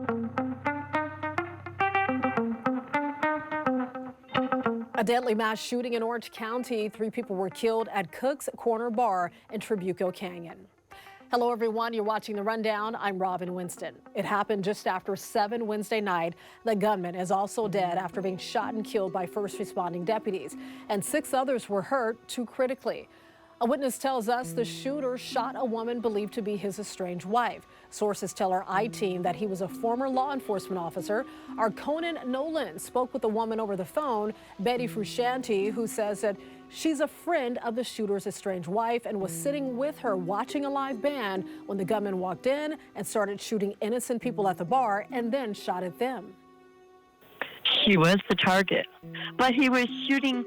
A deadly mass shooting in Orange County. 3 people were killed at Cook's Corner Bar in Trabuco Canyon. Hello, everyone. You're watching The Rundown. I'm Robin Winston. It happened just after 7 Wednesday night. The gunman is also dead after being shot and killed by first responding deputies, and 6 others were hurt, 2 critically. A witness tells us the shooter shot a woman believed to be his estranged wife. Sources tell our I-team that he was a former law enforcement officer. Our Conan Nolan spoke with the woman over the phone, Betty Frusciante, who says that she's a friend of the shooter's estranged wife and was sitting with her watching a live band when the gunman walked in and started shooting innocent people at the bar and then shot at them. He was the target, but he was shooting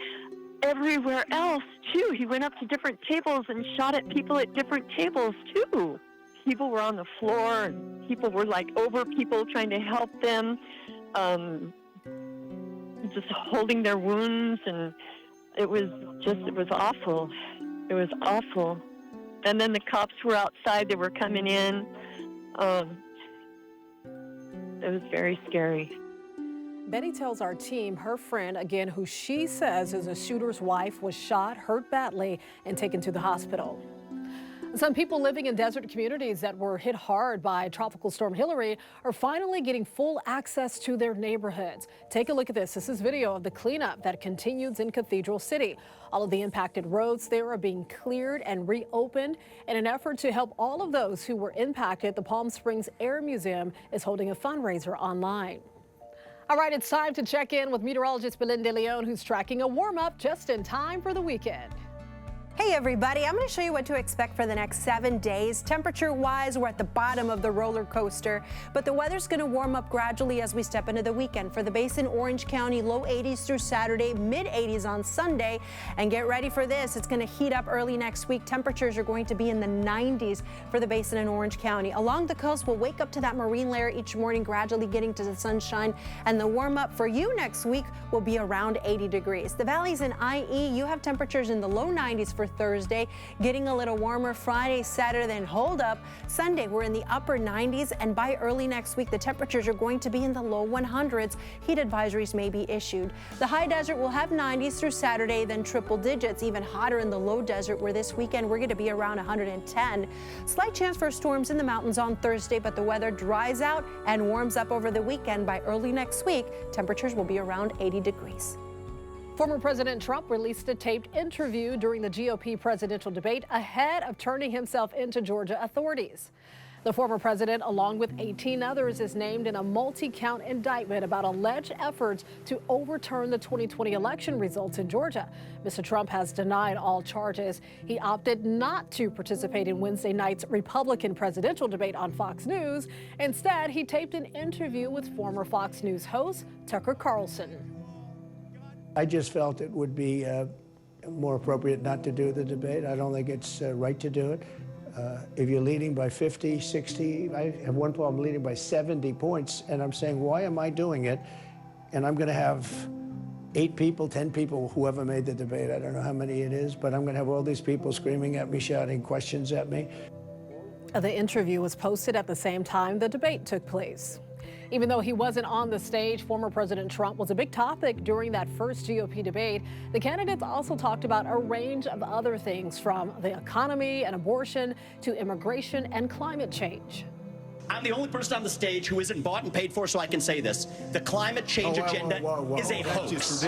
everywhere else too. He went up to different tables and shot at people at different tables too. People were on the floor and people were like over people trying to help them, just holding their wounds, and it was awful. It was awful. And then the cops were outside, they were coming in. It was very scary. Betty tells our team her friend, again, who she says is a shooter's wife, was shot, hurt badly, and taken to the hospital. Some people living in desert communities that were hit hard by Tropical Storm Hilary are finally getting full access to their neighborhoods. Take a look at this. This is video of the cleanup that continues in Cathedral City. All of the impacted roads there are being cleared and reopened. In an effort to help all of those who were impacted, the Palm Springs Air Museum is holding a fundraiser online. All right, it's time to check in with meteorologist Belinda Leon, who's tracking a warm-up just in time for the weekend. Hey everybody, I'm going to show you what to expect for the next 7 days. Temperature-wise, we're at the bottom of the roller coaster, but the weather's going to warm up gradually as we step into the weekend. For the Basin, Orange County, low 80s through Saturday, mid 80s on Sunday. And get ready for this, it's going to heat up early next week. Temperatures are going to be in the 90s for the Basin and Orange County. Along the coast, we'll wake up to that marine layer each morning, gradually getting to the sunshine. And the warm up for you next week will be around 80 degrees. The valleys in IE, you have temperatures in the low 90s for Thursday, getting a little warmer Friday, Saturday, then hold up. Sunday, we're in the upper 90s, and by early next week, the temperatures are going to be in the low 100s. Heat advisories may be issued. The high desert will have 90s through Saturday, then triple digits, even hotter in the low desert, where this weekend we're going to be around 110. Slight chance for storms in the mountains on Thursday, but the weather dries out and warms up over the weekend. By early next week, temperatures will be around 80 degrees. Former President Trump released a taped interview during the GOP presidential debate ahead of turning himself into Georgia authorities. The former president, along with 18 others, is named in a multi-count indictment about alleged efforts to overturn the 2020 election results in Georgia. Mr. Trump has denied all charges. He opted not to participate in Wednesday night's Republican presidential debate on Fox News. Instead, he taped an interview with former Fox News host Tucker Carlson. I just felt it would be more appropriate not to do the debate. I don't think it's right to do it. If you're leading by 50, 60, I have one poll, I'm leading by 70 points, and I'm saying, why am I doing it? And I'm going to have 8 people, 10 people, whoever made the debate, I don't know how many it is, but I'm going to have all these people screaming at me, shouting questions at me. The interview was posted at the same time the debate took place. Even though he wasn't on the stage, former President Trump was a big topic during that first GOP debate. The candidates also talked about a range of other things, from the economy and abortion to immigration and climate change. I'm the only person on the stage who isn't bought and paid for, so I can say this. The climate change agenda is a hoax.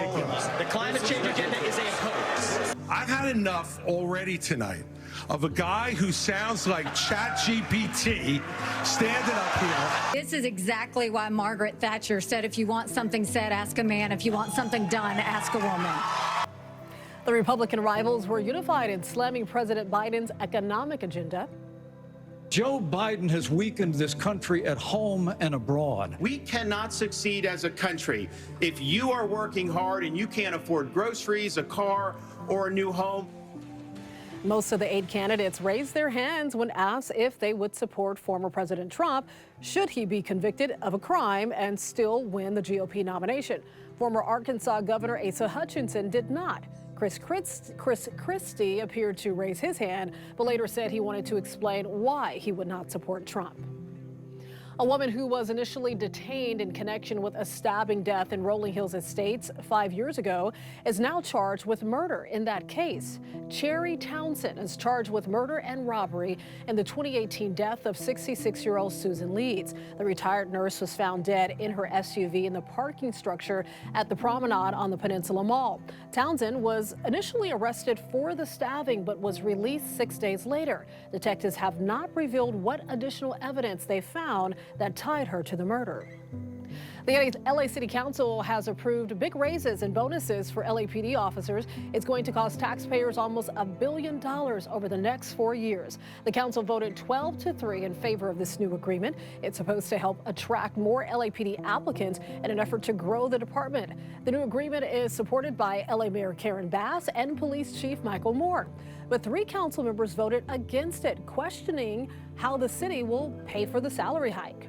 The climate change agenda is a hoax. I've had enough already tonight of a guy who sounds like ChatGPT standing up here. This is exactly why Margaret Thatcher said, if you want something said, ask a man. If you want something done, ask a woman. The Republican rivals were unified in slamming President Biden's economic agenda. Joe Biden has weakened this country at home and abroad. We cannot succeed as a country if you are working hard and you can't afford groceries, a car, or a new home. Most of the 8 candidates raised their hands when asked if they would support former President Trump should he be convicted of a crime and still win the GOP nomination. Former Arkansas Governor Asa Hutchinson did not. Chris Christie appeared to raise his hand, but later said he wanted to explain why he would not support Trump. A woman who was initially detained in connection with a stabbing death in Rolling Hills Estates 5 years ago is now charged with murder in that case. Cherry Townsend is charged with murder and robbery in the 2018 death of 66-year-old Susan Leeds. The retired nurse was found dead in her SUV in the parking structure at the Promenade on the Peninsula Mall. Townsend was initially arrested for the stabbing but was released 6 days later. Detectives have not revealed what additional evidence they found that tied her to the murder. The LA City Council has approved big raises and bonuses for LAPD officers. It's going to cost taxpayers almost $1 billion over the next 4 years. The council voted 12-3 in favor of this new agreement. It's supposed to help attract more LAPD applicants in an effort to grow the department. The new agreement is supported by LA Mayor Karen Bass and Police Chief Michael Moore. But 3 council members voted against it, questioning how the city will pay for the salary hike.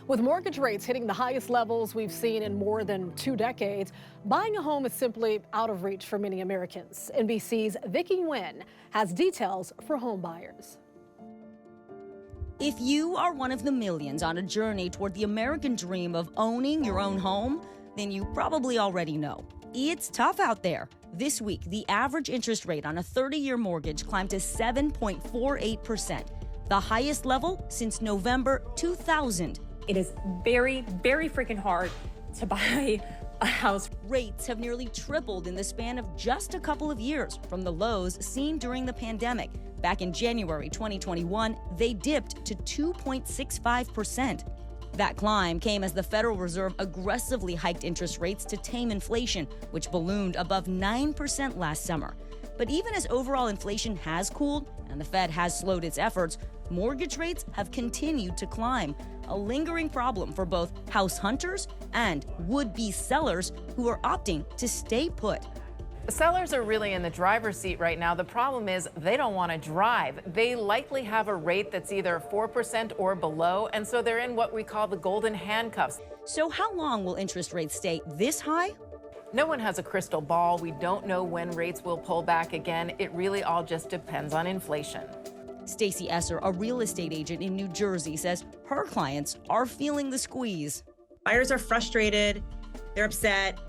With mortgage rates hitting the highest levels we've seen in more than 2 decades, buying a home is simply out of reach for many Americans. NBC's Vicki Nguyen has details for home buyers. If you are one of the millions on a journey toward the American dream of owning your own home, then you probably already know. It's tough out there. This week, the average interest rate on a 30-year mortgage climbed to 7.48%, the highest level since November 2000. It is very, very freaking hard to buy a house. Rates have nearly tripled in the span of just a couple of years from the lows seen during the pandemic. Back in January 2021, they dipped to 2.65%. That climb came as the Federal Reserve aggressively hiked interest rates to tame inflation, which ballooned above 9% last summer. But even as overall inflation has cooled and the Fed has slowed its efforts, mortgage rates have continued to climb, a lingering problem for both house hunters and would-be sellers who are opting to stay put. Sellers are really in the driver's seat right now. The problem is they don't want to drive. They likely have a rate that's either 4% or below, and so they're in what we call the golden handcuffs. So how long will interest rates stay this high? No one has a crystal ball. We don't know when rates will pull back again. It really all just depends on inflation. Stacey Esser, a real estate agent in New Jersey, says her clients are feeling the squeeze. Buyers are frustrated, they're upset,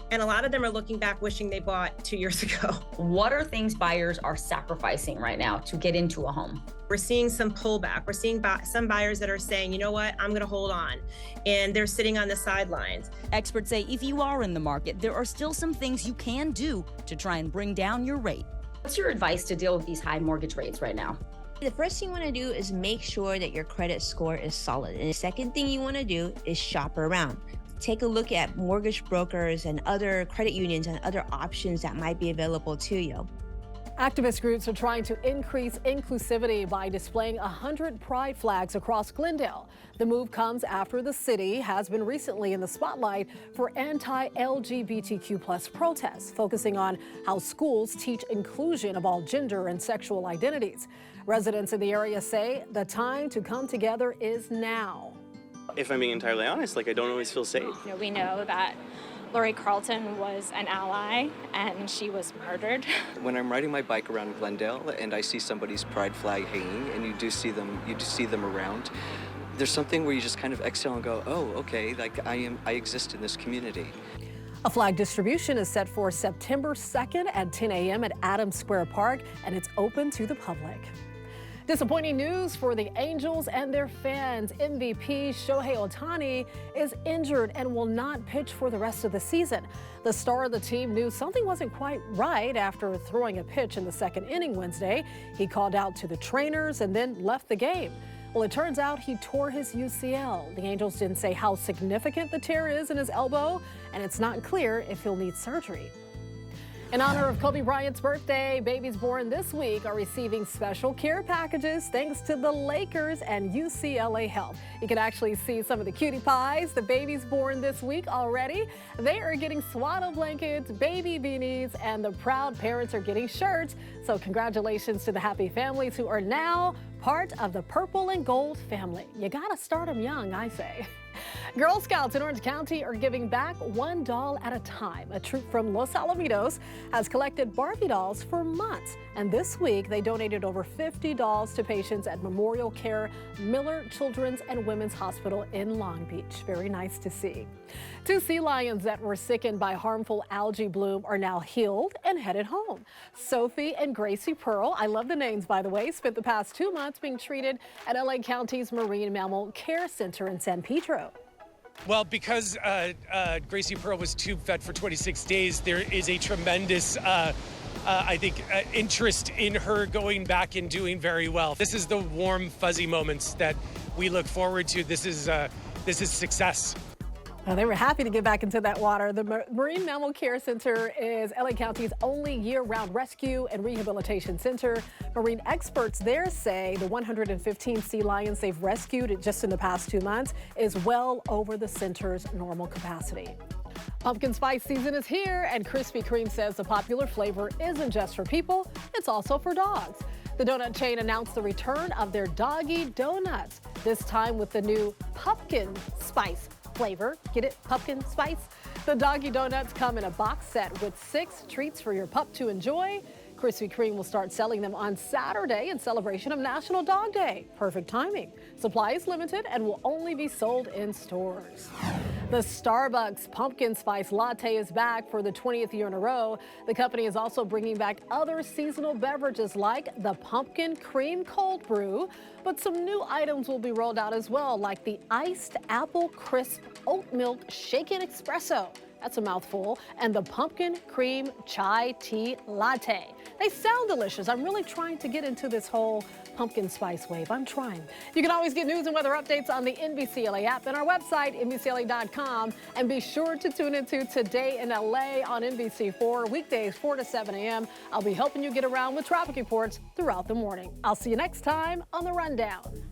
and a lot of them are looking back wishing they bought 2 years ago. What are things buyers are sacrificing right now to get into a home? We're seeing some pullback. We're seeing some buyers that are saying, you know what, I'm going to hold on, and they're sitting on the sidelines. Experts say if you are in the market, there are still some things you can do to try and bring down your rate. What's your advice to deal with these high mortgage rates right now? The first thing you want to do is make sure that your credit score is solid. And the second thing you want to do is shop around. Take a look at mortgage brokers and other credit unions and other options that might be available to you. Activist groups are trying to increase inclusivity by displaying 100 pride flags across Glendale. The move comes after the city has been recently in the spotlight for anti-LGBTQ+ protests, focusing on how schools teach inclusion of all gender and sexual identities. Residents in the area say the time to come together is now. If I'm being entirely honest, I don't always feel safe. We know that Lori Carlton was an ally and she was murdered. When I'm riding my bike around Glendale and I see somebody's pride flag hanging and you do see them around, there's something where you just kind of exhale and go, oh, okay, I exist in this community. A flag distribution is set for September 2nd at 10 a.m. at Adams Square Park, and it's open to the public. Disappointing news for the Angels and their fans. MVP Shohei Otani is injured and will not pitch for the rest of the season. The star of the team knew something wasn't quite right after throwing a pitch in the second inning Wednesday. He called out to the trainers and then left the game. Well, it turns out he tore his UCL. The Angels didn't say how significant the tear is in his elbow, and it's not clear if he'll need surgery. In honor of Kobe Bryant's birthday, babies born this week are receiving special care packages thanks to the Lakers and UCLA Health. You can actually see some of the cutie pies, the babies born this week already. They are getting swaddle blankets, baby beanies, and the proud parents are getting shirts. So congratulations to the happy families who are now part of the purple and gold family. You gotta start them young, I say. Girl Scouts in Orange County are giving back one doll at a time. A troop from Los Alamitos has collected Barbie dolls for months. And this week, they donated over 50 dolls to patients at Memorial Care Miller Children's and Women's Hospital in Long Beach. Very nice to see. 2 sea lions that were sickened by harmful algae bloom are now healed and headed home. Sophie and Gracie Pearl, I love the names by the way, spent the past 2 months being treated at LA County's Marine Mammal Care Center in San Pedro. Well, because Gracie Pearl was tube fed for 26 days, there is a tremendous, interest in her going back and doing very well. This is the warm, fuzzy moments that we look forward to. This is success. Well, they were happy to get back into that water. The Marine Mammal Care Center is LA County's only year-round rescue and rehabilitation center. Marine experts there say the 115 sea lions they've rescued just in the past 2 months is well over the center's normal capacity. Pumpkin spice season is here, and Krispy Kreme says the popular flavor isn't just for people, it's also for dogs. The donut chain announced the return of their doggy donuts, this time with the new pumpkin spice flavor. Get it? Pumpkin spice? The doggy donuts come in a box set with 6 treats for your pup to enjoy. Krispy Kreme will start selling them on Saturday in celebration of National Dog Day. Perfect timing. Supply is limited and will only be sold in stores. The Starbucks Pumpkin Spice Latte is back for the 20th year in a row. The company is also bringing back other seasonal beverages like the Pumpkin Cream Cold Brew, but some new items will be rolled out as well, like the Iced Apple Crisp Oat Milk Shaken Espresso. That's a mouthful. And the Pumpkin Cream Chai Tea Latte. They sound delicious. I'm really trying to get into this whole pumpkin spice wave. I'm trying. You can always get news and weather updates on the NBCLA app and our website, NBCLA.com. And be sure to tune into Today in LA on NBC4, weekdays 4 to 7 a.m. I'll be helping you get around with traffic reports throughout the morning. I'll see you next time on The Rundown.